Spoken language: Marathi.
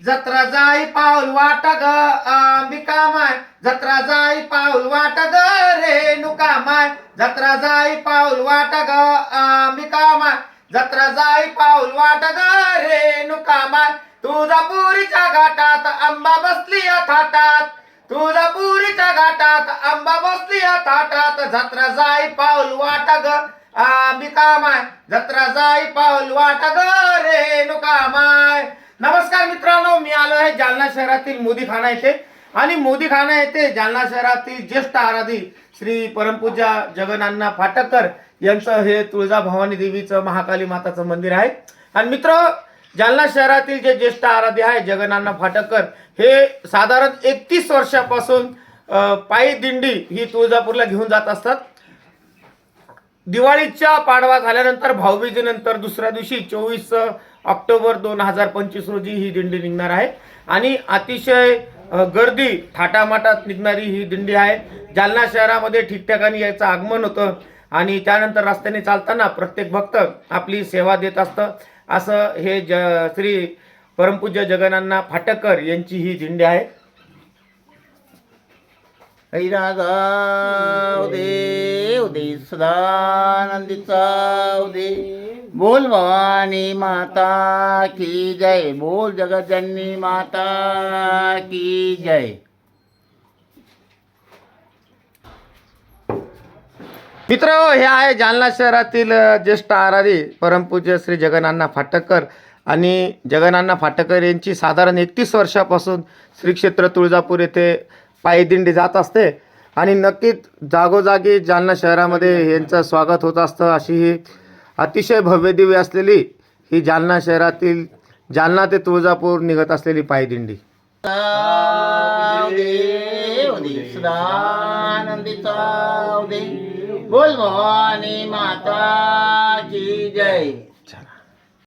जत्रा जाई पाऊल वाट ग अंबिका माय, जत्रा जाई पाऊल वाट ग रेणुका माय, जत्रा जाई पाऊल वाट ग अंबिका माय, जत्रा जाई पाऊल वाट ग रेणुका माय. तुळजापुरीच्या घाटात अंबा बसली थाटात, तुळजापुरीच्या घाटात अंबा बसली थाटात, जत्रा जाई पाऊल वाट ग अंबिका माय, जत्रा जाई पाऊल वाट ग रेणुका माय. नमस्कार मित्रांनो, मी आलो आहे जालना शहरातील मोदीखाना येथे. आणि मोदीखाना येथे जालना शहरातील ज्येष्ठ आराधी श्री परमपूज्य जगन्नाथ फाटकर यांचं हे तुळजाभवानी देवीचं महाकाली माताचं मंदिर आहे. आणि मित्र, जालना शहरातील जे ज्येष्ठ आराधी आहे जगन्नाथ फाटकर हे साधारण 31 वर्षापासून पायी दिंडी ही तुळजापूरला घेऊन जात असतात. दिवाळीच्या पाडवा झाल्यानंतर भाऊबीजेनंतर दुसऱ्या दिवशी 24 ऑक्टोबर 2025 रोजी ही दिंडी निघणार आहे. आणि अतिशय गर्दी थाटामाटात निघणारी ही दिंडी आहे. जालना शहरामध्ये ठिकठिकाणी याचं आगमन होतं आणि त्यानंतर रस्त्याने चालताना प्रत्येक भक्त आपली सेवा देत असतं. असं हे श्री परमपूज्य जगन्नाथ फाटकर यांची ही दिंडी आहे. उदे उदे सदानंदीचा उदे, बोल भवानी माता की जय, बोल जगज्जननी माता की जय. मित्र, हे आहे जालना शहरातील ज्येष्ठ आराधी परमपूज्य श्री जगन्नाथ फाटकर. आणि जगन्नाथ फाटकर यांची साधारण 31 वर्षापासून श्री क्षेत्र तुळजापूर येथे पायी दिंडी जात असते. आणि नक्कीच जागोजागी जालना शहरामध्ये यांचं स्वागत होत असतं. अशी ही अतिशय भव्यदिव्य असलेली ही जालना शहरातील जालना ते तुळजापूर निघत असलेली पायी दिंडी. उदे उदे सदानंदीचा उदे, बोल भवानी माता